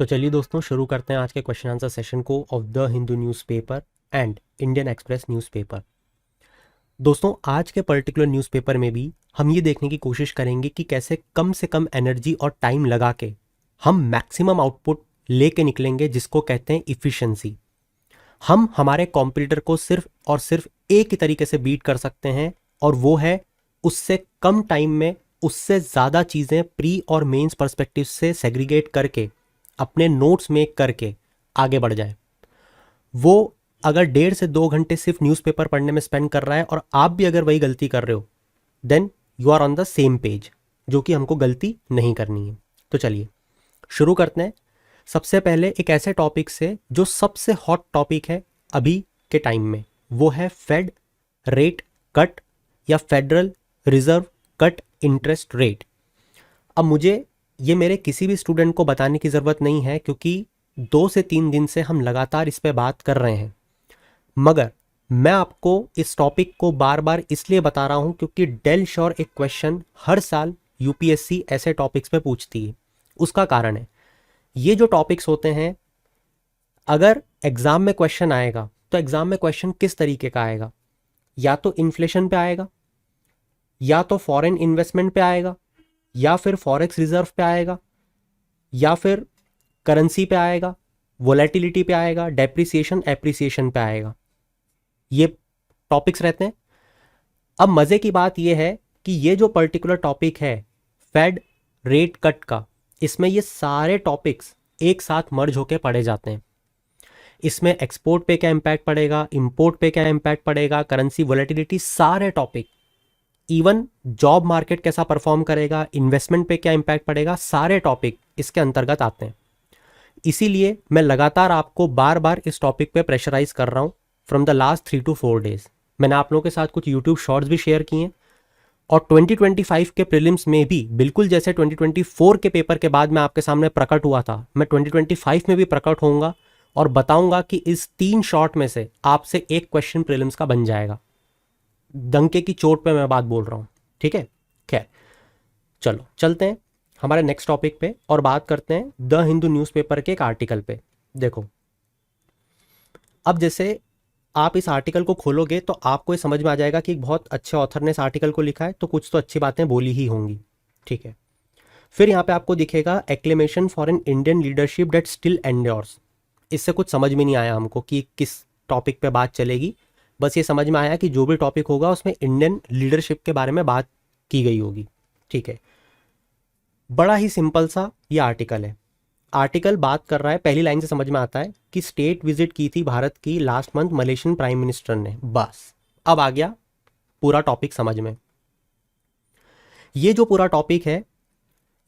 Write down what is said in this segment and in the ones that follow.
तो चलिए दोस्तों शुरू करते हैं आज के क्वेश्चन आंसर सेशन को of the Hindu newspaper and Indian express newspaper. दोस्तों आज के पर्टिकुलर न्यूज़पेपर में भी हम ये देखने की कोशिश करेंगे कि कैसे कम से कम एनर्जी और टाइम लगा के हम मैक्सिमम आउटपुट लेके निकलेंगे, जिसको कहते हैं इफ़िशियंसी। हम हमारे कॉम्पिटिटर को सिर्फ और सिर्फ एक ही तरीके से बीट कर सकते हैं, और वो है उससे कम टाइम में उससे ज़्यादा चीज़ें प्री और मेंस पर्सपेक्टिव से सेग्रीगेट करके अपने नोट्स मेक करके आगे बढ़ जाए। वो अगर 1.5 से 2 घंटे सिर्फ न्यूज़पेपर पढ़ने में स्पेंड कर रहा है और आप भी अगर वही गलती कर रहे हो, then you are on the same page, जो कि हमको गलती नहीं करनी है। तो चलिए शुरू करते हैं। सबसे पहले एक ऐसे टॉपिक से जो सबसे हॉट टॉपिक है अभी के टाइम में, वो है फेड रेट कट या federal reserve cut interest rate. अब मुझे ये मेरे किसी भी स्टूडेंट को बताने की ज़रूरत नहीं है, क्योंकि 2 से 3 दिन से हम लगातार इस पे बात कर रहे हैं, मगर मैं आपको इस टॉपिक को बार बार इसलिए बता रहा हूँ क्योंकि डेल श्योर एक क्वेश्चन हर साल यूपीएससी ऐसे टॉपिक्स पे पूछती है। उसका कारण है ये जो टॉपिक्स होते हैं, अगर एग्ज़ाम में क्वेश्चन आएगा तो एग्ज़ाम में क्वेश्चन किस तरीके का आएगा, या तो इन्फ्लेशन पे आएगा, या तो फॉरेन इन्वेस्टमेंट पे आएगा, या फिर फॉरेक्स रिजर्व पे आएगा, या फिर करेंसी पे आएगा, वोलेटिलिटी पे आएगा, डेप्रिसिएशन एप्रिसिएशन पे आएगा। ये टॉपिक्स रहते हैं। अब मज़े की बात ये है कि ये जो पर्टिकुलर टॉपिक है फेड रेट कट का, इसमें ये सारे टॉपिक्स एक साथ मर्ज होके पढ़े जाते हैं। इसमें एक्सपोर्ट पे क्या इम्पैक्ट पड़ेगा, इंपोर्ट पे क्या इम्पैक्ट पड़ेगा, करेंसी वोलेटिलिटी, सारे टॉपिक, इवन जॉब मार्केट कैसा परफॉर्म करेगा, इन्वेस्टमेंट पे क्या इम्पैक्ट पड़ेगा, सारे टॉपिक इसके अंतर्गत आते हैं। इसीलिए मैं लगातार आपको बार बार इस टॉपिक पे प्रेशराइज कर रहा हूँ from the last 3 to 4 days. मैंने आप लोगों के साथ कुछ यूट्यूब शॉर्ट्स भी शेयर किए हैं, और 2025 के प्रीलिम्स में भी बिल्कुल जैसे 2024 के पेपर के बाद मैं आपके सामने प्रकट हुआ था, मैं 2025 में भी प्रकट होऊंगा और बताऊंगा कि इस 3 शॉर्ट में से आपसे एक क्वेश्चन प्रीलिम्स का बन जाएगा। डंके की चोट पे मैं बात बोल रहा हूँ, ठीक है। खैर चलो चलते हैं हमारे नेक्स्ट टॉपिक पे और बात करते हैं द हिंदू न्यूज़पेपर के एक आर्टिकल पे। देखो, अब जैसे आप इस आर्टिकल को खोलोगे तो आपको ये समझ में आ जाएगा कि एक बहुत अच्छे ऑथर ने इस आर्टिकल को लिखा है, तो कुछ तो अच्छी बातें बोली ही होंगी, ठीक है। फिर यहाँ पे आपको दिखेगा acclamation for an Indian leadership that still endures. इससे कुछ समझ में नहीं आया हमको कि किस टॉपिक पे बात चलेगी, बस ये समझ में आया कि जो भी टॉपिक होगा उसमें इंडियन लीडरशिप के बारे में बात की गई होगी, ठीक है। बड़ा ही सिंपल सा ये आर्टिकल है। आर्टिकल बात कर रहा है, पहली लाइन से समझ में आता है कि स्टेट विजिट की थी भारत की last month Malaysian prime minister ने। बस अब आ गया पूरा टॉपिक समझ में। ये जो पूरा टॉपिक है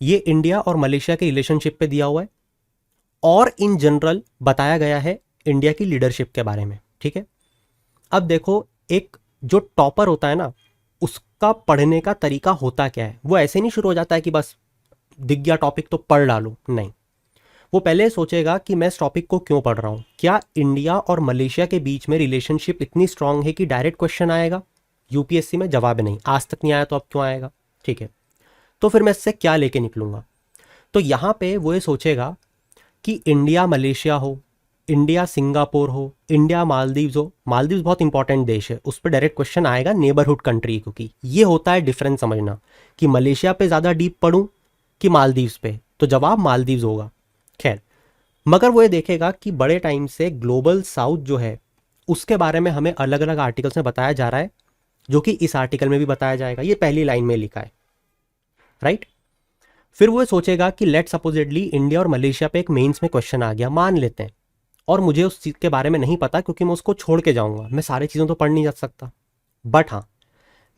ये इंडिया और मलेशिया के रिलेशनशिप पे दिया हुआ है, और इन जनरल बताया गया है इंडिया की लीडरशिप के बारे में, ठीक है। अब देखो, एक जो टॉपर होता है ना, उसका पढ़ने का तरीका होता क्या है, वो ऐसे नहीं शुरू हो जाता है कि बस दिख गया टॉपिक तो पढ़ डालो, नहीं। वो पहले सोचेगा कि मैं इस टॉपिक को क्यों पढ़ रहा हूँ, क्या इंडिया और मलेशिया के बीच में रिलेशनशिप इतनी स्ट्रांग है कि डायरेक्ट क्वेश्चन आएगा। यूपीएससी में जवाब नहीं, आज तक नहीं आया तो अब क्यों आएगा, ठीक है। तो फिर मैं इससे क्या लेके निकलूंगा। तो यहाँ पे वो ये सोचेगा कि इंडिया मलेशिया हो, इंडिया सिंगापुर हो, इंडिया मालदीव्स हो। मालदीव्स बहुत इंपॉर्टेंट देश है, उस पर डायरेक्ट क्वेश्चन आएगा, नेबरहुड कंट्री, क्योंकि ये होता है डिफरेंस समझना कि मलेशिया पे ज़्यादा डीप पढ़ूं कि मालदीव्स पे, तो जवाब मालदीव्स होगा। खैर, मगर वो ये देखेगा कि बड़े टाइम से ग्लोबल साउथ जो है उसके बारे में हमें अलग अलग आर्टिकल्स में बताया जा रहा है, जो कि इस आर्टिकल में भी बताया जाएगा, ये पहली लाइन में लिखा है, राइट। फिर वो सोचेगा कि लेट सपोजिटली इंडिया और मलेशिया पे एक मेंस में क्वेश्चन आ गया, मान लेते हैं, और मुझे उस चीज़ के बारे में नहीं पता क्योंकि मैं उसको छोड़ के जाऊंगा, मैं सारी चीज़ों तो पढ़ नहीं जा सकता। बट हाँ,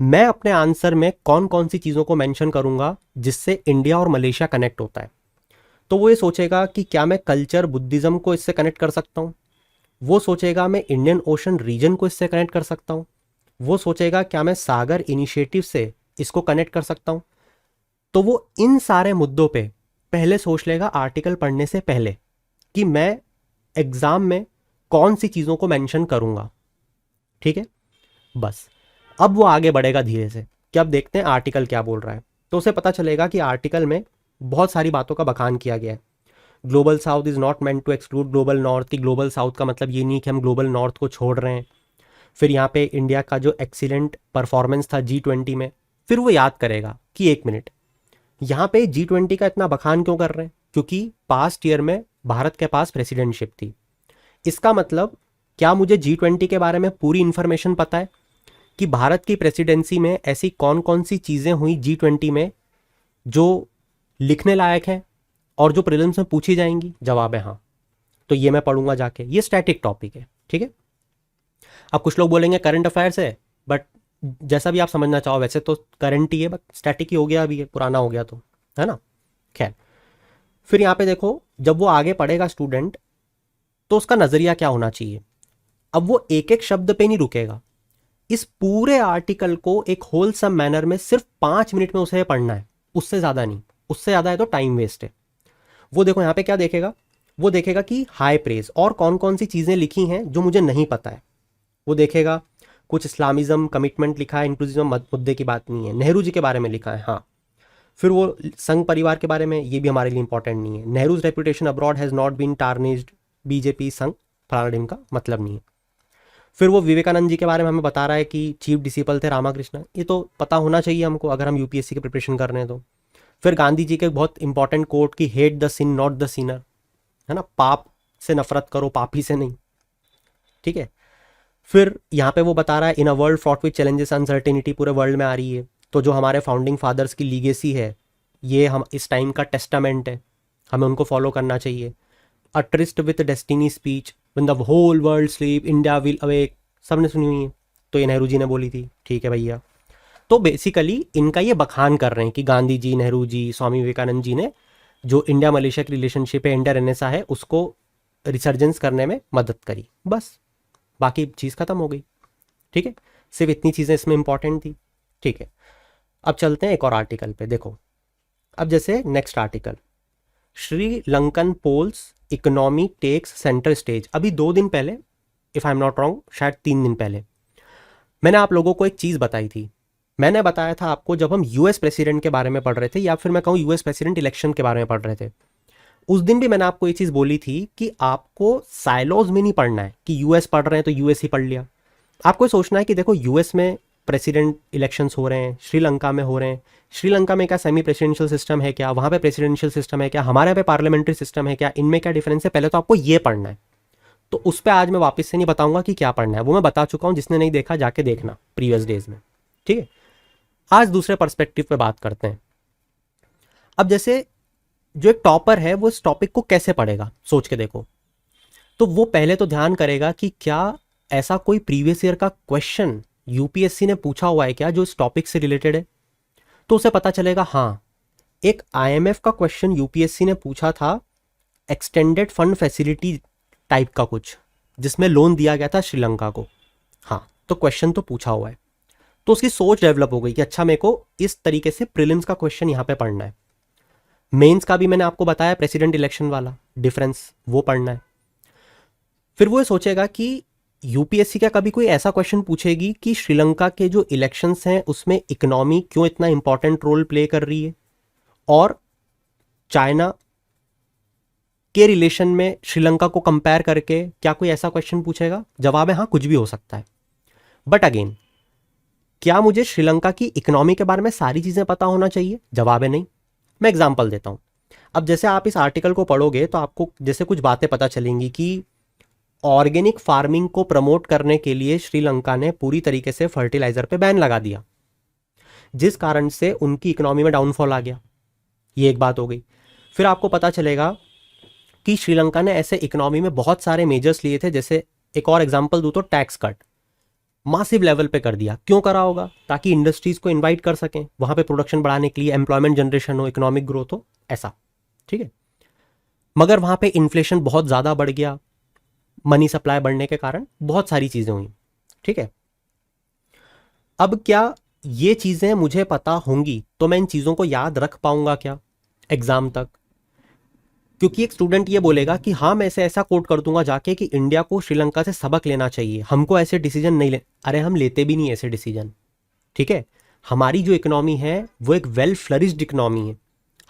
मैं अपने आंसर में कौन कौन सी चीज़ों को मेंशन करूंगा जिससे इंडिया और मलेशिया कनेक्ट होता है। तो वो ये सोचेगा कि क्या मैं कल्चर बुद्धिज़्म को इससे कनेक्ट कर सकता हूँ। वो सोचेगा मैं इंडियन ओशन रीजन को इससे कनेक्ट कर सकता हूँ। वो सोचेगा क्या मैं सागर इनिशिएटिव से इसको कनेक्ट कर सकता हूँ। तो वो इन सारे मुद्दों पे पहले सोच लेगा आर्टिकल पढ़ने से पहले कि मैं एग्ज़ाम में कौन सी चीज़ों को मेंशन करूँगा, ठीक है। बस अब वो आगे बढ़ेगा धीरे से कि अब देखते हैं आर्टिकल क्या बोल रहा है। तो उसे पता चलेगा कि आर्टिकल में बहुत सारी बातों का बखान किया गया है। Global south is not meant to exclude global north, कि ग्लोबल साउथ का मतलब ये नहीं कि हम ग्लोबल नॉर्थ को छोड़ रहे हैं। फिर यहाँ पे इंडिया का जो एक्सीलेंट परफॉर्मेंस था G20 में, फिर वो याद करेगा कि एक मिनट, यहाँ पे G20 का इतना बखान क्यों कर रहे हैं, क्योंकि पास्ट ईयर में भारत के पास प्रेसिडेंटशिप थी। इसका मतलब क्या मुझे G20 के बारे में पूरी इंफॉर्मेशन पता है कि भारत की प्रेसिडेंसी में ऐसी कौन कौन सी चीज़ें हुई G20 में जो लिखने लायक हैं और जो प्रीलिम्स में पूछी जाएंगी? जवाब है हाँ। तो ये मैं पढ़ूंगा जाके, ये स्टैटिक टॉपिक है, ठीक है। अब कुछ लोग बोलेंगे करंट अफेयर्स है, बट जैसा भी आप समझना चाहो, वैसे तो करंट ही है, बट स्टैटिक ही हो गया, अभी ये पुराना हो गया तो, है ना। खैर, फिर यहाँ पे देखो, जब वो आगे पढ़ेगा स्टूडेंट, तो उसका नज़रिया क्या होना चाहिए। अब वो एक एक शब्द पे नहीं रुकेगा, इस पूरे आर्टिकल को एक होलसम मैनर में सिर्फ 5 मिनट में उसे पढ़ना है, उससे ज़्यादा नहीं। उससे ज़्यादा है तो टाइम वेस्ट है। वो देखो यहाँ पे क्या देखेगा, वो देखेगा कि हाई प्रेज और कौन कौन सी चीज़ें लिखी हैं जो मुझे नहीं पता है। वो देखेगा कुछ इस्लामिज्म कमिटमेंट लिखा है, इंक्लूसिज्म मुद्दे की बात नहीं है। नेहरू जी के बारे में लिखा है, हाँ। फिर वो संघ परिवार के बारे में, ये भी हमारे लिए इंपॉर्टेंट नहीं है। Nehru's reputation abroad has not been tarnished, BJP Sangh फलाना का मतलब नहीं है। फिर वो विवेकानंद जी के बारे में हमें बता रहा है कि चीफ डिसिपल थे रामाकृष्ण, ये तो पता होना चाहिए हमको अगर हम यूपीएससी की प्रिपरेशन कर रहे हैं तो। फिर गांधी जी के बहुत इंपॉर्टेंट कोट की hate the sin not the sinner, है ना, पाप से नफरत करो, पापी से नहीं, ठीक है। फिर यहाँ पे वो बता रहा है in a world fraught with challenges uncertainty, पूरे वर्ल्ड में आ रही है, तो जो हमारे फाउंडिंग फादर्स की लीगेसी है, ये हम इस टाइम का टेस्टामेंट है, हमें उनको फॉलो करना चाहिए। A tryst with destiny speech, when the whole world sleep India will awake, सबने सुनी हुई है, तो ये नेहरू जी ने बोली थी, ठीक है भैया। तो बेसिकली इनका ये बखान कर रहे हैं कि गांधी जी, नेहरू जी, स्वामी विवेकानंद जी ने जो इंडिया मलेशिया की रिलेशनशिप है, इंडिया रेनेसा है, उसको रिसर्जेंस करने में मदद करी, बस। बाकी चीज़ खत्म हो गई, ठीक है। सिर्फ इतनी चीज़ें इसमें इंपॉर्टेंट थी, ठीक है। अब चलते हैं एक और आर्टिकल पे। देखो, अब जैसे next article, Sri Lankan polls economy takes centre stage. अभी 2 दिन पहले, if I'm not wrong, शायद 3 दिन पहले, मैंने आप लोगों को एक चीज़ बताई थी। मैंने बताया था आपको, जब हम यूएस प्रेसिडेंट के बारे में पढ़ रहे थे, या फिर मैं कहूँ यूएस प्रेसिडेंट इलेक्शन के बारे में पढ़ रहे थे, उस दिन भी मैंने आपको ये चीज़ बोली थी कि आपको साइलोज में नहीं पढ़ना है कि यूएस पढ़ रहे हैं तो यूएस ही पढ़ लिया। आपको सोचना है कि देखो, यूएस में प्रेसिडेंट इलेक्शंस हो रहे हैं, श्रीलंका में हो रहे हैं। श्रीलंका में क्या सेमी प्रेसिडेंशियल सिस्टम है क्या, वहाँ पे प्रेसिडेंशियल सिस्टम है क्या, हमारे यहाँ पे पार्लियामेंट्री सिस्टम है क्या, इनमें क्या डिफरेंस है, पहले तो आपको ये पढ़ना है। तो उस पर आज मैं वापस से नहीं बताऊंगा कि क्या पढ़ना है, वो मैं बता चुका हूँ, जिसने नहीं देखा जाके देखना प्रीवियस डेज में, ठीक है। आज दूसरे पर्सपेक्टिव पे बात करते हैं। अब जैसे जो एक टॉपर है वो इस टॉपिक को कैसे पढ़ेगा, सोच के देखो। तो वो पहले तो ध्यान करेगा कि क्या ऐसा कोई प्रीवियस ईयर का क्वेश्चन यूपीएससी ने पूछा हुआ है क्या जो इस टॉपिक से रिलेटेड है। तो उसे पता चलेगा हाँ, एक आईएमएफ का क्वेश्चन यूपीएससी ने पूछा था, एक्सटेंडेड फंड फैसिलिटी टाइप का कुछ, जिसमें लोन दिया गया था श्रीलंका को। हाँ, तो क्वेश्चन तो पूछा हुआ है, तो उसकी सोच डेवलप हो गई कि अच्छा, मेरे को इस तरीके से प्रीलिम्स का क्वेश्चन यहाँ पे पढ़ना है। मेंस का भी मैंने आपको बताया, प्रेसिडेंट इलेक्शन वाला डिफरेंस, वो पढ़ना है। फिर वो ये सोचेगा कि यूपीएससी का कभी कोई ऐसा क्वेश्चन पूछेगी कि श्रीलंका के जो इलेक्शंस हैं उसमें इकोनॉमी क्यों इतना इंपॉर्टेंट रोल प्ले कर रही है, और चाइना के रिलेशन में श्रीलंका को कंपेयर करके क्या कोई ऐसा क्वेश्चन पूछेगा। जवाब है हाँ, कुछ भी हो सकता है। बट अगेन, क्या मुझे श्रीलंका की इकोनॉमी के बारे में सारी चीज़ें पता होना चाहिए? जवाब है नहीं। मैं एग्जांपल देता हूँ। अब जैसे आप इस आर्टिकल को पढ़ोगे तो आपको जैसे कुछ बातें पता चलेंगी कि ऑर्गेनिक फार्मिंग को प्रमोट करने के लिए श्रीलंका ने पूरी तरीके से फर्टिलाइजर पे बैन लगा दिया, जिस कारण से उनकी इकोनॉमी में डाउनफॉल आ गया। ये एक बात हो गई। फिर आपको पता चलेगा कि श्रीलंका ने ऐसे इकोनॉमी में बहुत सारे मेजर्स लिए थे, जैसे एक और एग्जांपल दूं तो टैक्स कट मासिव लेवल पे कर दिया। क्यों करा होगा? ताकि इंडस्ट्रीज को इनवाइट कर सकें, वहां पे प्रोडक्शन बढ़ाने के लिए, एम्प्लॉयमेंट जनरेशन हो, इकोनॉमिक ग्रोथ हो, ऐसा, ठीक है। मगर वहां पे इन्फ्लेशन बहुत ज़्यादा बढ़ गया, मनी सप्लाई बढ़ने के कारण बहुत सारी चीज़ें हुई, ठीक है। अब क्या ये चीज़ें मुझे पता होंगी तो मैं इन चीज़ों को याद रख पाऊंगा क्या एग्जाम तक? क्योंकि एक स्टूडेंट ये बोलेगा कि हाँ, मैं ऐसा कोट कर दूंगा जाके कि इंडिया को श्रीलंका से सबक लेना चाहिए, हमको ऐसे डिसीजन नहीं ले। अरे हम लेते भी नहीं ऐसे डिसीजन, ठीक है। हमारी जो इकोनॉमी है वो एक वेल फ्लरिश्ड इकोनॉमी है,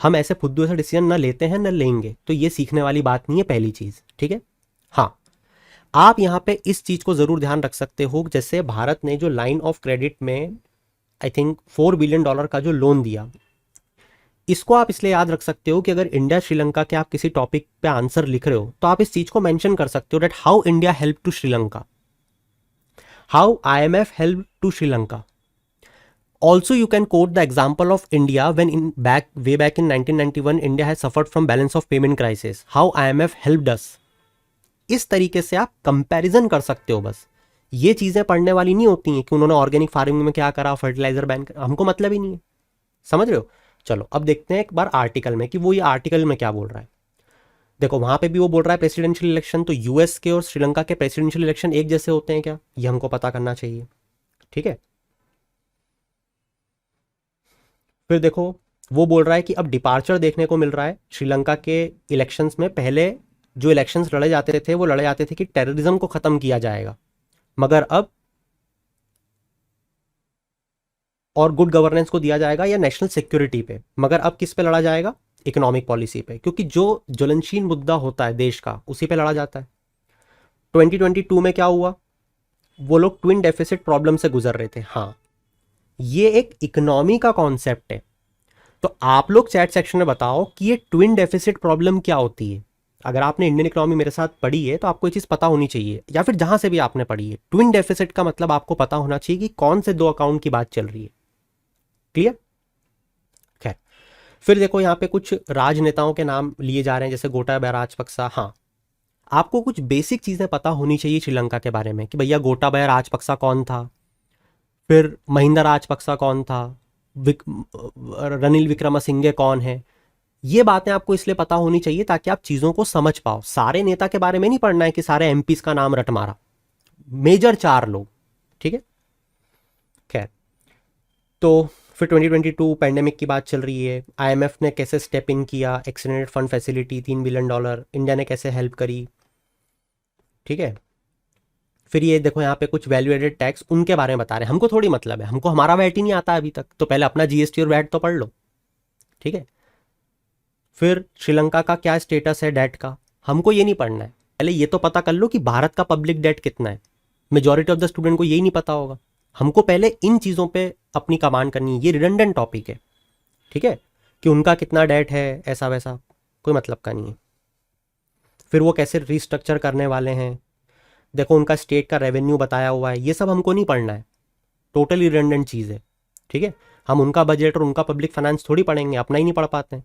हम ऐसे फुद्दू से डिसीजन ना लेते हैं ना लेंगे, तो ये सीखने वाली बात नहीं है पहली चीज़, ठीक है। हाँ, आप यहाँ पे इस चीज़ को ज़रूर ध्यान रख सकते हो, जैसे भारत ने जो लाइन ऑफ क्रेडिट में आई थिंक $4 बिलियन का जो लोन दिया, इसको आप इसलिए याद रख सकते हो कि अगर इंडिया श्रीलंका के आप किसी टॉपिक पे आंसर लिख रहे हो तो आप इस चीज़ को मेंशन कर सकते हो, that how India help to Sri Lanka, how IMF help to Sri Lanka. Also, you can quote the example of India when way back in 1991, India has suffered from balance of payment crisis. How IMF helped us. इस तरीके से आप comparison कर सकते हो. बस ये चीज़ें पढ़ने वाली नहीं होती हैं कि उन्होंने ऑर्गेनिक फार्मिंग में क्या करा, फर्टिलाइजर बैन करा, हमको मतलब ही नहीं है. समझ रहे हो. चलो अब देखते हैं एक बार आर्टिकल में कि वो ये आर्टिकल में क्या बोल रहा है. देखो वहां पे भी वो बोल रहा है प्रेसिडेंशियल इलेक्शन, तो यूएस के और श्रीलंका के प्रेसिडेंशियल इलेक्शन एक जैसे होते हैं क्या, ये हमको पता करना चाहिए. ठीक है. फिर देखो वो बोल रहा है कि अब डिपार्चर देखने को मिल रहा है श्रीलंका के इलेक्शंस में. पहले जो इलेक्शंस लड़े जाते थे वो लड़े जाते थे कि टेररिज्म को खत्म किया जाएगा, मगर अब और गुड गवर्नेंस को दिया जाएगा या नेशनल सिक्योरिटी पे, मगर अब किस पे लड़ा जाएगा, इकोनॉमिक पॉलिसी पे, क्योंकि जो ज्वलनशील मुद्दा होता है देश का उसी पे लड़ा जाता है. 2022 में क्या हुआ, वो लोग ट्विन डेफिसिट प्रॉब्लम से गुजर रहे थे. हाँ, ये एक इकोनॉमी का कॉन्सेप्ट है. तो आप लोग चैट सेक्शन में बताओ कि ये ट्विन डेफिसिट प्रॉब्लम क्या होती है. अगर आपने इंडियन इकोनॉमी मेरे साथ पढ़ी है तो आपको ये चीज़ पता होनी चाहिए, या फिर जहां से भी आपने पढ़ी है. ट्विन डेफिसिट का मतलब आपको पता होना चाहिए कि कौन से दो अकाउंट की बात चल रही है. क्लियर. खैर, फिर देखो यहाँ पे कुछ राजनेताओं के नाम लिए जा रहे हैं, जैसे गोटाबाया राजपक्सा. हाँ, आपको कुछ बेसिक चीज़ें पता होनी चाहिए श्रीलंका के बारे में कि भैया गोटाबाया राजपक्सा कौन था, फिर महिंदा राजपक्सा कौन था, रनिल विक्रमसिंघे कौन है. ये बातें आपको इसलिए पता होनी चाहिए ताकि आप चीज़ों को समझ पाओ. सारे नेता के बारे में नहीं पढ़ना है कि सारे एमपीज का नाम रट मारा, मेजर 4 लोग. ठीक है. खैर, तो फिर 2022 पैंडेमिक की बात चल रही है. आईएमएफ ने कैसे स्टेप इन किया, extended fund facility $3 billion, India ने कैसे हेल्प करी. ठीक है. फिर ये देखो यहाँ पे कुछ वैल्यू एडेड टैक्स उनके बारे में बता रहे हैं. हमको थोड़ी मतलब है, हमको हमारा वैट ही नहीं आता अभी तक, तो पहले अपना जीएसटी और वैट तो पढ़ लो. ठीक है. फिर श्रीलंका का क्या स्टेटस है डेट का, हमको ये नहीं पढ़ना है. पहले ये तो पता कर लो कि भारत का पब्लिक डेट कितना है. मेजॉरिटी ऑफ द स्टूडेंट को यही नहीं पता होगा. हमको पहले इन चीज़ों पे अपनी कमांड करनी है. ये रिडंडेंट टॉपिक है. ठीक है, कि उनका कितना डेट है, ऐसा वैसा कोई मतलब का नहीं है. फिर वो कैसे रिस्ट्रक्चर करने वाले हैं, देखो उनका स्टेट का रेवेन्यू बताया हुआ है. ये सब हमको नहीं पढ़ना है, टोटली रिडंडेंट चीज़ है. ठीक है. हम उनका बजट और उनका पब्लिक फाइनेंस थोड़ी पढ़ेंगे, अपना ही नहीं पढ़ पाते हैं.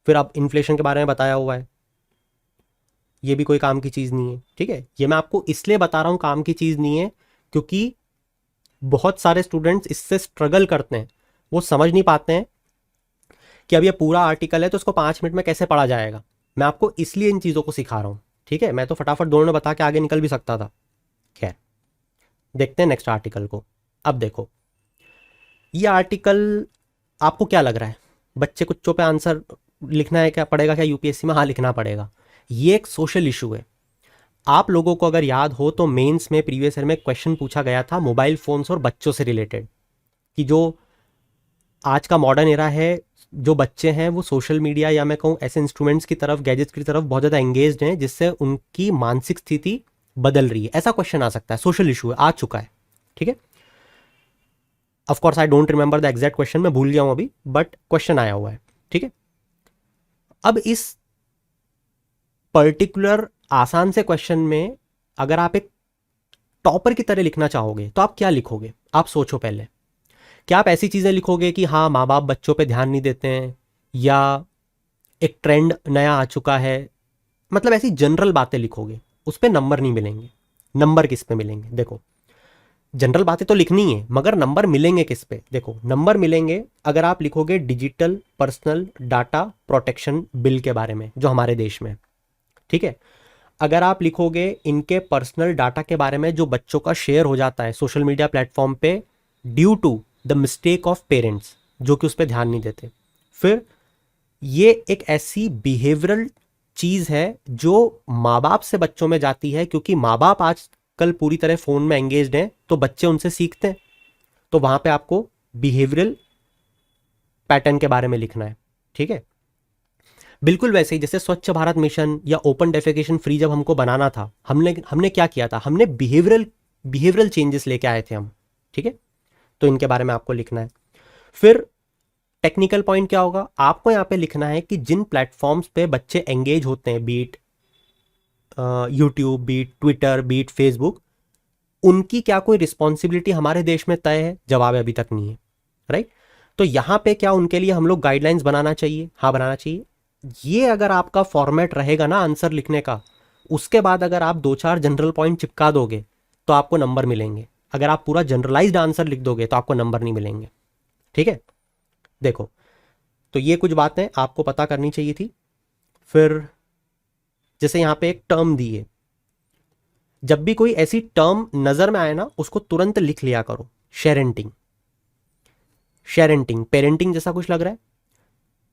फिर अब इन्फ्लेशन के बारे में बताया हुआ है, ये भी कोई काम की चीज़ नहीं है. ठीक है. ये मैं आपको इसलिए बता रहा हूँ काम की चीज़ नहीं है क्योंकि बहुत सारे स्टूडेंट्स इससे स्ट्रगल करते हैं. वो समझ नहीं पाते हैं कि अब ये पूरा आर्टिकल है तो उसको 5 मिनट में कैसे पढ़ा जाएगा. मैं आपको इसलिए इन चीज़ों को सिखा रहा हूँ. ठीक है. मैं तो फटाफट दोनों में बता के आगे निकल भी सकता था. खैर, देखते हैं नेक्स्ट आर्टिकल को. अब देखो ये आर्टिकल आपको क्या लग रहा है, बच्चे कुच्चों पे आंसर लिखना है क्या, पड़ेगा क्या यूपीएससी में. हाँ, लिखना पड़ेगा. ये एक सोशल इशू है. आप लोगों को अगर याद हो तो मेंस में प्रीवियस ईयर में क्वेश्चन पूछा गया था मोबाइल फोन्स और बच्चों से रिलेटेड, कि जो आज का मॉडर्न एरा है, जो बच्चे हैं वो सोशल मीडिया या मैं कहूँ ऐसे इंस्ट्रूमेंट्स की तरफ, गैजेट्स की तरफ बहुत ज़्यादा एंगेज्ड हैं, जिससे उनकी मानसिक स्थिति बदल रही है. ऐसा क्वेश्चन आ सकता है. सोशल इशू है, आ चुका है. ठीक है. Of course I don't remember the exact question, मैं भूल गया हूँ अभी, बट क्वेश्चन आया हुआ है. ठीक है. अब इस पर्टिकुलर आसान से क्वेश्चन में अगर आप एक टॉपर की तरह लिखना चाहोगे तो आप क्या लिखोगे. आप सोचो पहले. क्या आप ऐसी चीज़ें लिखोगे कि हाँ माँ बाप बच्चों पे ध्यान नहीं देते हैं, या एक ट्रेंड नया आ चुका है, मतलब ऐसी जनरल बातें लिखोगे, उस पर नंबर नहीं मिलेंगे. नंबर किस पे मिलेंगे, देखो जनरल बातें तो लिखनी है मगर नंबर मिलेंगे किस पे. देखो नंबर मिलेंगे अगर आप लिखोगे digital personal data protection bill के बारे में जो हमारे देश में. ठीक है. अगर आप लिखोगे इनके पर्सनल डाटा के बारे में जो बच्चों का शेयर हो जाता है सोशल मीडिया प्लेटफॉर्म पे due to the mistake of parents, जो कि उस पर ध्यान नहीं देते. फिर ये एक ऐसी बिहेवियरल चीज़ है जो माँ बाप से बच्चों में जाती है, क्योंकि माँ बाप आजकल पूरी तरह फ़ोन में एंगेज्ड हैं तो बच्चे उनसे सीखते हैं. तो वहाँ पे आपको बिहेवियरल पैटर्न के बारे में लिखना है. ठीक है. बिल्कुल वैसे ही जैसे स्वच्छ भारत मिशन या ओपन डेफिकेशन फ्री जब हमको बनाना था, हमने हमने क्या किया था, हमने बिहेवियरल चेंजेस लेके आए थे हम। ठीक है, तो इनके बारे में आपको लिखना है। फिर टेक्निकल पॉइंट क्या होगा, आपको यहाँ पे लिखना है कि जिन प्लेटफॉर्म्स पे बच्चे एंगेज होते हैं, be it YouTube, be it Twitter, be it Facebook, उनकी क्या कोई रिस्पॉन्सिबिलिटी हमारे देश में तय है? जवाब अभी तक नहीं है, राइट। तो यहाँ पे क्या उनके लिए हम लोग गाइडलाइंस बनाना चाहिए? हाँ, बनाना चाहिए। ये अगर आपका फॉर्मेट रहेगा ना आंसर लिखने का, उसके बाद अगर आप 2-4 जनरल पॉइंट चिपका दोगे तो आपको नंबर मिलेंगे। अगर आप पूरा जनरलाइज्ड आंसर लिख दोगे तो आपको नंबर नहीं मिलेंगे। ठीक है, देखो, तो ये कुछ बातें आपको पता करनी चाहिए थी। फिर जैसे यहाँ पे एक टर्म दी है, जब भी कोई ऐसी टर्म नजर में आए ना, उसको तुरंत लिख लिया करो। शेरेंटिंग, शेरेंटिंग पेरेंटिंग जैसा कुछ लग रहा है।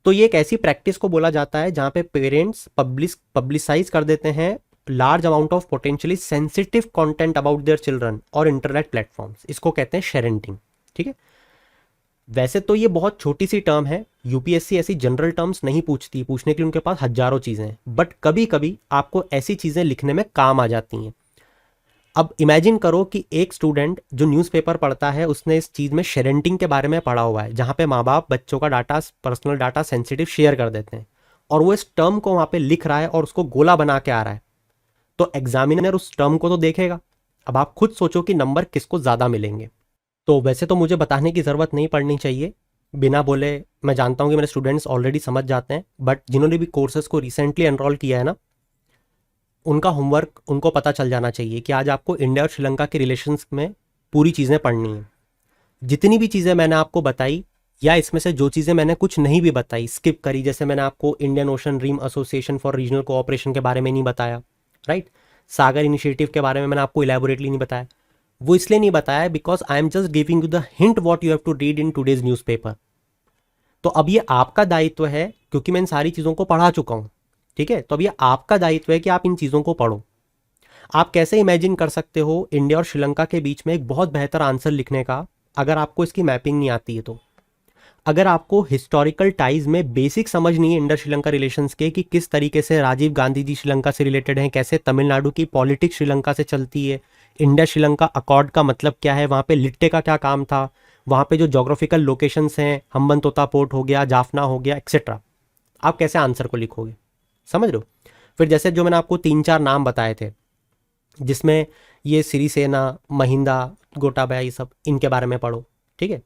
तो ये एक ऐसी प्रैक्टिस को बोला जाता है जहां पे पेरेंट्स पब्लिसाइज कर देते हैं large amount of potentially sensitive content about their children और इंटरनेट प्लेटफॉर्म्स। इसको कहते हैं शेरेंटिंग। ठीक है, वैसे तो ये बहुत छोटी सी टर्म है, यूपीएससी ऐसी जनरल टर्म्स नहीं पूछती, पूछने के लिए उनके पास हजारों चीज़ें हैं, बट कभी कभी आपको ऐसी चीज़ें लिखने में काम आ जाती हैं। अब इमेजिन करो कि एक स्टूडेंट जो न्यूज़पेपर पढ़ता है, उसने इस चीज़ में शेरेंटिंग के बारे में पढ़ा हुआ है, जहाँ पे माँ बाप बच्चों का data, personal data sensitive share कर देते हैं, और वो इस टर्म को वहाँ पे लिख रहा है और उसको गोला बना के आ रहा है, तो एग्जामिनर उस टर्म को तो देखेगा। अब आप खुद सोचो कि नंबर किसको ज़्यादा मिलेंगे। तो वैसे तो मुझे बताने की ज़रूरत नहीं पड़नी चाहिए, बिना बोले मैं जानता हूँ कि मेरे स्टूडेंट्स ऑलरेडी समझ जाते हैं, बट जिन्होंने भी कोर्सेज को रिसेंटली एनरोल किया है ना, उनका होमवर्क उनको पता चल जाना चाहिए कि आज आपको इंडिया और श्रीलंका के रिलेशंस में पूरी चीज़ें पढ़नी है। जितनी भी चीज़ें मैंने आपको बताई, या इसमें से जो चीज़ें मैंने कुछ नहीं भी बताई, स्किप करी, जैसे मैंने आपको Indian Ocean rim association for regional cooperation के बारे में नहीं बताया, राइट, सागर इनिशिएटिव के बारे में मैंने आपको इलेबोरेटली नहीं बताया, वो इसलिए नहीं बताया because I'm just giving you the hint what you have to read in today's newspaper. तो अब ये आपका दायित्व है, क्योंकि मैं इन सारी चीज़ों को पढ़ा चुका हूँ। ठीक है, तो अब ये आपका दायित्व है कि आप इन चीज़ों को पढ़ो। आप कैसे इमेजिन कर सकते हो इंडिया और श्रीलंका के बीच में एक बहुत बेहतर आंसर लिखने का, अगर आपको इसकी मैपिंग नहीं आती है तो? अगर आपको हिस्टोरिकल टाइज में बेसिक समझ नहीं है इंडिया श्रीलंका रिलेशंस के, कि किस तरीके से राजीव गांधी जी श्रीलंका से रिलेटेड हैं, कैसे तमिलनाडु की पॉलिटिक्स श्रीलंका से चलती है, इंडिया श्रीलंका अकॉर्ड का मतलब क्या है, वहाँ पे लिट्टे का क्या काम था, वहाँ पे जो जोग्राफिकल लोकेशंस हैं, हम्बनतोता पोर्ट हो गया, जाफना हो गया, एक्सेट्रा, आप कैसे आंसर को लिखोगे? समझ रहे हो? फिर जैसे जो मैंने आपको 3-4 नाम बताए थे, जिसमें ये सिरिसेना, महिंदा, गोटाबाया, ये सब, इनके बारे में पढ़ो। ठीक है,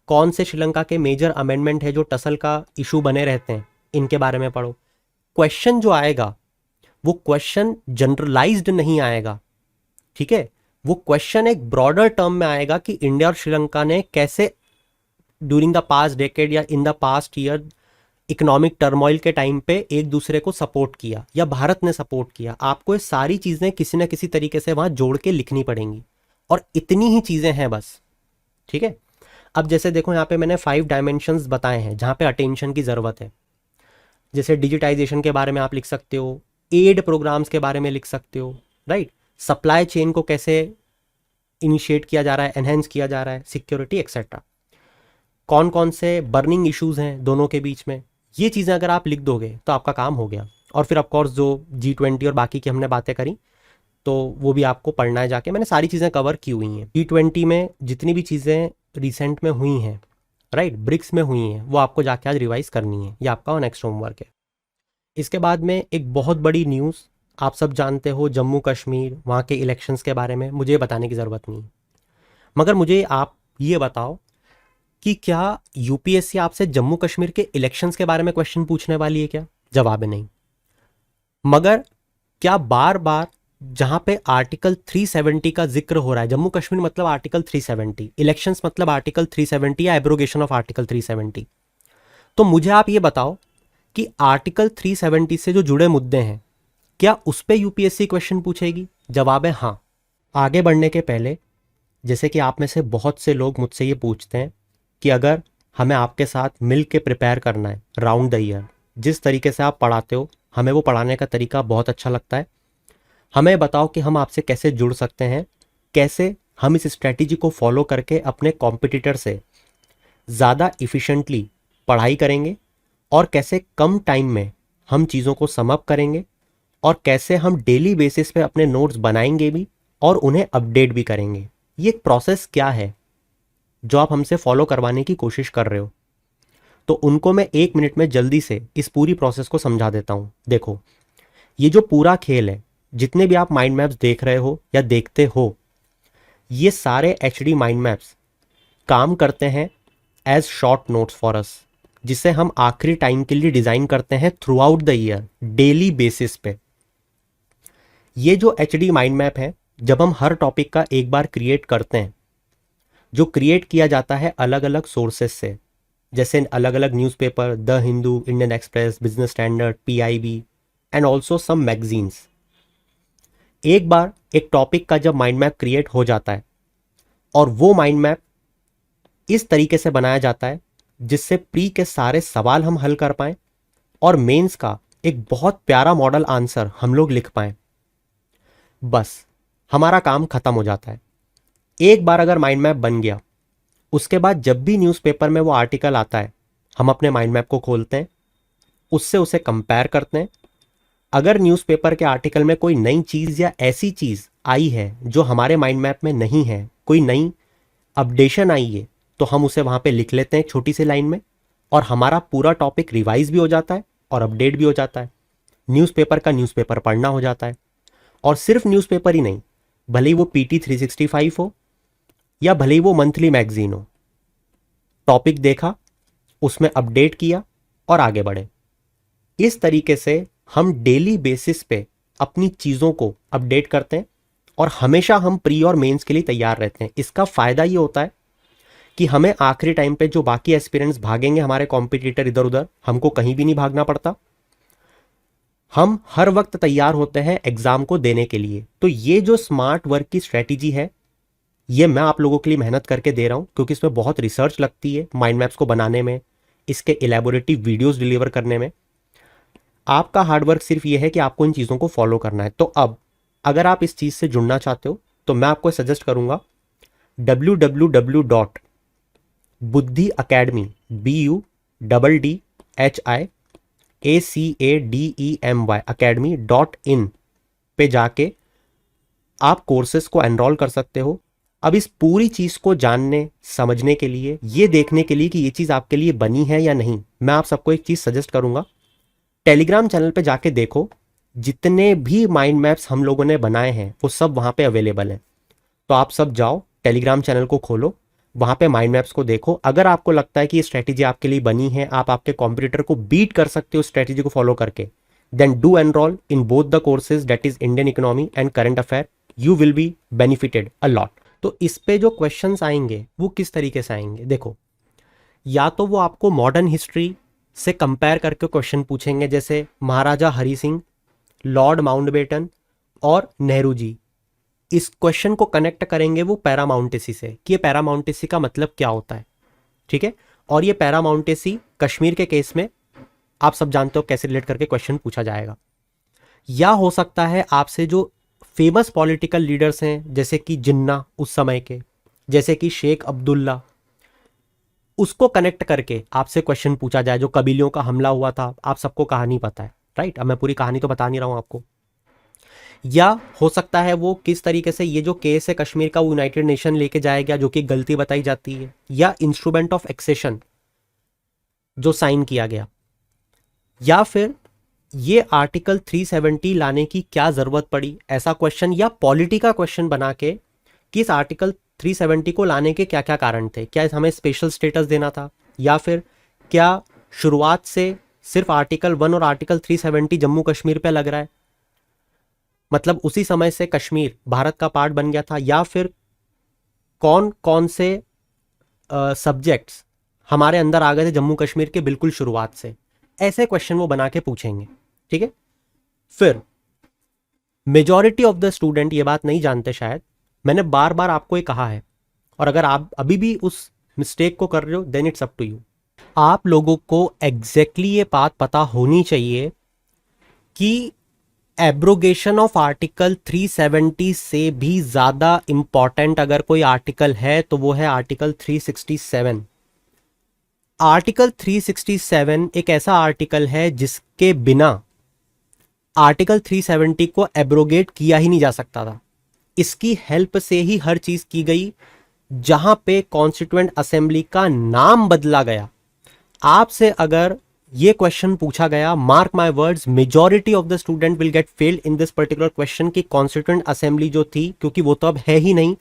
कौन से श्रीलंका के मेजर अमेंडमेंट है जो टसल का इशू बने रहते हैं, इनके बारे में पढ़ो। क्वेश्चन जो आएगा वो क्वेश्चन जनरलाइज्ड नहीं आएगा। ठीक है, वो क्वेश्चन एक ब्रॉडर टर्म में आएगा कि इंडिया और श्रीलंका ने कैसे ड्यूरिंग द पास्ट डेकेड या in the past year economic turmoil के टाइम पे एक दूसरे को सपोर्ट किया, या भारत ने सपोर्ट किया। आपको ये सारी चीज़ें किसी न किसी तरीके से वहाँ जोड़ के लिखनी पड़ेंगी, और इतनी ही चीज़ें हैं बस। ठीक है, अब जैसे देखो यहाँ पे मैंने 5 डायमेंशंस बताए हैं जहाँ पे अटेंशन की ज़रूरत है। जैसे डिजिटाइजेशन के बारे में आप लिख सकते हो, एड प्रोग्राम्स के बारे में लिख सकते हो, राइट, सप्लाई चेन को कैसे इनिशिएट किया जा रहा है, एनहेंस किया जा रहा है, सिक्योरिटी एक्सेट्रा, कौन कौन से बर्निंग इश्यूज हैं दोनों के बीच में, ये चीज़ें अगर आप लिख दोगे तो आपका काम हो गया। और फिर ऑफकोर्स जो G20 और बाकी की हमने बातें करी, तो वो भी आपको पढ़ना है जाके, मैंने सारी चीज़ें कवर की हुई हैं। G20 में जितनी भी चीज़ें रिसेंट में हुई हैं, राइट, ब्रिक्स में हुई हैं, वो आपको जाके आज रिवाइज करनी है, ये आपका नेक्स्ट होमवर्क है। इसके बाद में एक बहुत बड़ी न्यूज़, आप सब जानते हो जम्मू कश्मीर, वहाँ के इलेक्शंस के बारे में मुझे बताने की ज़रूरत नहीं, मगर मुझे आप ये बताओ कि क्या यूपीएससी आपसे जम्मू कश्मीर के इलेक्शंस के बारे में क्वेश्चन पूछने वाली है क्या? जवाब है नहीं। मगर क्या बार बार जहां पे आर्टिकल 370 का जिक्र हो रहा है, जम्मू कश्मीर मतलब आर्टिकल 370, इलेक्शंस मतलब आर्टिकल 370 या एब्रोगेशन ऑफ आर्टिकल 370, तो मुझे आप ये बताओ कि आर्टिकल 370 से जो जुड़े मुद्दे हैं, क्या उस पर यूपीएससी क्वेश्चन पूछेगी? जवाब है हाँ। आगे बढ़ने के पहले, जैसे कि आप में से बहुत से लोग मुझसे ये पूछते हैं कि अगर हमें आपके साथ मिल के प्रिपेयर करना है राउंड द ईयर, जिस तरीके से आप पढ़ाते हो, हमें वो पढ़ाने का तरीका बहुत अच्छा लगता है, हमें बताओ कि हम आपसे कैसे जुड़ सकते हैं, कैसे हम इस स्ट्रैटेजी को फॉलो करके अपने कॉम्पिटिटर से ज़्यादा इफ़िशेंटली पढ़ाई करेंगे, और कैसे कम टाइम में हम चीज़ों को सम अप करेंगे और कैसे हम डेली बेसिस पे अपने नोट्स बनाएंगे भी और उन्हें अपडेट भी करेंगे। ये एक प्रोसेस क्या है जो आप हमसे फॉलो करवाने की कोशिश कर रहे हो, तो उनको मैं 1 मिनट में जल्दी से इस पूरी प्रोसेस को समझा देता हूँ। देखो, ये जो पूरा खेल है, जितने भी आप माइंड मैप्स देख रहे हो या देखते हो, ये सारे एचडी माइंड मैप्स काम करते हैं as short notes for us, जिसे हम आखिरी टाइम के लिए डिजाइन करते हैं throughout the year daily basis पे। ये जो एचडी माइंड मैप है, जब हम हर टॉपिक का एक बार क्रिएट करते हैं, जो क्रिएट किया जाता है अलग अलग सोर्सेस से, जैसे अलग अलग newspaper, the Hindu, Indian Express, business standard, PIB and also some magazines. एक बार एक टॉपिक का जब माइंड मैप क्रिएट हो जाता है और वो माइंड मैप इस तरीके से बनाया जाता है जिससे प्री के सारे सवाल हम हल कर पाएं और मेंस का एक बहुत प्यारा मॉडल आंसर हम लोग लिख पाएं, बस हमारा काम खत्म हो जाता है। एक बार अगर माइंड मैप बन गया, उसके बाद जब भी न्यूज़पेपर में वो आर्टिकल आता है, हम अपने माइंड मैप को खोलते हैं, उससे उसे कंपेयर करते हैं। अगर न्यूज़पेपर के आर्टिकल में कोई नई चीज़ या ऐसी चीज़ आई है जो हमारे माइंड मैप में नहीं है, कोई नई अपडेशन आई है, तो हम उसे वहाँ पे लिख लेते हैं छोटी सी लाइन में, और हमारा पूरा टॉपिक रिवाइज भी हो जाता है और अपडेट भी हो जाता है। न्यूज़पेपर का न्यूज़पेपर पढ़ना हो जाता है। और सिर्फ न्यूज़पेपर ही नहीं, भले ही वो PT 365 हो या भले ही वो मंथली मैगजीन हो, टॉपिक देखा, उसमें अपडेट किया और आगे बढ़े। इस तरीके से हम डेली बेसिस पे अपनी चीज़ों को अपडेट करते हैं और हमेशा हम प्री और मेंस के लिए तैयार रहते हैं। इसका फ़ायदा ये होता है कि हमें आखिरी टाइम पे जो बाकी एस्पिरेंट्स भागेंगे, हमारे कॉम्पिटिटर इधर उधर, हमको कहीं भी नहीं भागना पड़ता। हम हर वक्त तैयार होते हैं एग्जाम को देने के लिए। तो ये जो स्मार्ट वर्क की स्ट्रेटेजी है, ये मैं आप लोगों के लिए मेहनत करके दे रहा हूँ, क्योंकि इसमें बहुत रिसर्च लगती है माइंड मैप्स को बनाने में, इसके इलेबोरेटिव वीडियोस डिलीवर करने में। आपका हार्डवर्क सिर्फ ये है कि आपको इन चीज़ों को फॉलो करना है। तो अब अगर आप इस चीज़ से जुड़ना चाहते हो तो मैं आपको सजेस्ट करूंगा www.buddhi-academy BUDDHIACADEMY academy.in पे जाके आप कोर्सेज को एनरोल कर सकते हो। अब इस पूरी चीज़ को जानने समझने के लिए, ये देखने के लिए कि ये चीज़ आपके लिए बनी है या नहीं, मैं आप सबको एक चीज़ सजेस्ट करूंगा, टेलीग्राम चैनल पे जाके देखो, जितने भी माइंड मैप्स हम लोगों ने बनाए हैं वो सब वहाँ पे अवेलेबल है। तो आप सब जाओ, टेलीग्राम चैनल को खोलो, वहाँ पे माइंड मैप्स को देखो। अगर आपको लगता है कि ये स्ट्रेटेजी आपके लिए बनी है, आप आपके कॉम्पिटिटर को बीट कर सकते हो स्ट्रेटेजी को फॉलो करके, then do enrol in both the courses, that is Indian economy and current affair. You will be benefited a lot. तो इस पे जो क्वेश्चंस आएंगे वो किस तरीके से आएंगे, देखो, या तो वो आपको मॉडर्न हिस्ट्री से कंपेयर करके क्वेश्चन पूछेंगे, जैसे महाराजा हरि सिंह, लॉर्ड माउंटबेटन और नेहरू जी। इस क्वेश्चन को कनेक्ट करेंगे वो पैरामाउंटेसी से, कि ये पैरामाउंटेसी का मतलब क्या होता है, ठीक है। और ये पैरामाउंटेसी कश्मीर के केस में आप सब जानते हो कैसे रिलेट करके क्वेश्चन पूछा जाएगा। या हो सकता है आपसे जो फेमस पॉलिटिकल लीडर्स हैं, जैसे कि जिन्ना उस समय के, जैसे कि शेख अब्दुल्ला, उसको कनेक्ट करके आपसे क्वेश्चन पूछा जाए। जो कबीलियों का हमला हुआ था, आप सबको कहानी पता है, राइट। अब मैं पूरी कहानी तो बता नहीं रहा हूं आपको। या हो सकता है वो किस तरीके से ये जो केस है कश्मीर का, वो यूनाइटेड नेशन लेके जाएगा, जो कि गलती बताई जाती है, या इंस्ट्रूमेंट ऑफ एक्सेशन जो साइन किया गया, या फिर ये आर्टिकल 370 लाने की क्या जरूरत पड़ी, ऐसा क्वेश्चन, या पॉलिटी का क्वेश्चन बना के कि इस आर्टिकल 370 को लाने के क्या क्या कारण थे, क्या हमें स्पेशल स्टेटस देना था, या फिर क्या शुरुआत से सिर्फ आर्टिकल 1 और आर्टिकल 370 जम्मू कश्मीर पे लग रहा है, मतलब उसी समय से कश्मीर भारत का पार्ट बन गया था, या फिर कौन कौन से सब्जेक्ट्स हमारे अंदर आ गए थे जम्मू कश्मीर के बिल्कुल शुरुआत से। ऐसे क्वेश्चन वो बना के पूछेंगे, ठीक है। फिर मेजॉरिटी ऑफ द स्टूडेंट ये बात नहीं जानते शायद, मैंने बार बार आपको ये कहा है, और अगर आप अभी भी उस मिस्टेक को कर रहे हो, then it's up to you. आप लोगों को एग्जैक्टली ये बात पता होनी चाहिए कि एब्रोगेशन ऑफ आर्टिकल 370 से भी ज़्यादा इंपॉर्टेंट अगर कोई आर्टिकल है तो वो है आर्टिकल 367। आर्टिकल 367 एक ऐसा आर्टिकल है जिसके बिना आर्टिकल 370 को एब्रोगेट किया ही नहीं जा सकता था। इसकी हेल्प से ही हर चीज की गई। जहां पे कॉन्स्टिट्यूएंट असेंबली का नाम बदला गया, आपसे अगर ये क्वेश्चन पूछा गया, mark my words, majority of the student will get failed in this particular question कि कॉन्स्टिट्यूएंट असेंबली जो थी, क्योंकि वो तो अब है ही नहीं,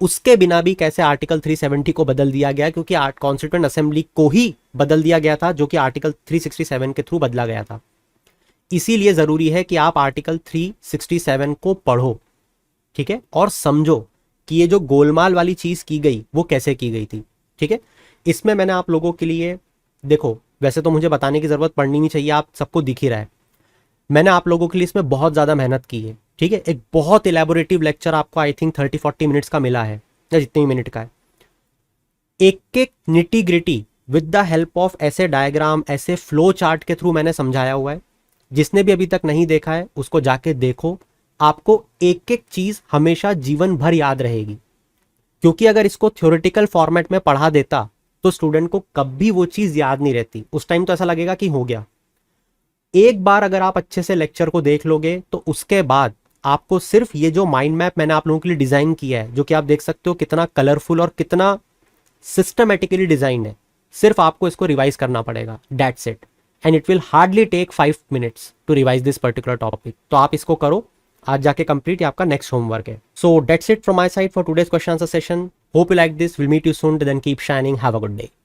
उसके बिना भी कैसे आर्टिकल 370 को बदल दिया गया, क्योंकि कॉन्स्टिट्यूएंट असेंबली को ही बदल दिया गया था जो कि आर्टिकल 367 के थ्रू बदला गया था। इसीलिए जरूरी है कि आप आर्टिकल 367 को पढ़ो, ठीक है, और समझो कि ये जो गोलमाल वाली चीज की गई वो कैसे की गई थी। ठीक है, इसमें मैंने आप लोगों के लिए, देखो वैसे तो मुझे बताने की जरूरत पड़नी नहीं चाहिए, आप सबको दिख ही रहा है, मैंने आप लोगों के लिए इसमें बहुत ज्यादा मेहनत की है। ठीक है, एक बहुत इलेबोरेटिव लेक्चर आपको आई थिंक 30-40 मिनट्स का मिला है, या जितने मिनट का है। एक एक nitty gritty with the help of ऐसे डायग्राम, ऐसे फ्लो चार्ट के थ्रू मैंने समझाया हुआ है। जिसने भी अभी तक नहीं देखा है उसको जाके देखो, आपको एक एक चीज हमेशा जीवन भर याद रहेगी। क्योंकि अगर इसको थ्योरेटिकल फॉर्मेट में पढ़ा देता तो स्टूडेंट को कभी वो चीज याद नहीं रहती, उस टाइम तो ऐसा लगेगा कि हो गया। एक बार अगर आप अच्छे से लेक्चर को देख लोगे तो उसके बाद आपको सिर्फ ये जो माइंड मैप मैंने आप लोगों के लिए डिजाइन किया है, जो कि आप देख सकते हो कितना कलरफुल और कितना सिस्टमेटिकली डिजाइन है, सिर्फ आपको इसको रिवाइज करना पड़ेगा, that's it. And it will hardly take 5 minutes to revise this particular topic. तो आप इसको करो, आज जाके कंप्लीट, ये आपका नेक्स्ट होमवर्क है। So that's it from my side for today's question answer session. Hope you like this, will meet you soon, then keep shining, have a good day.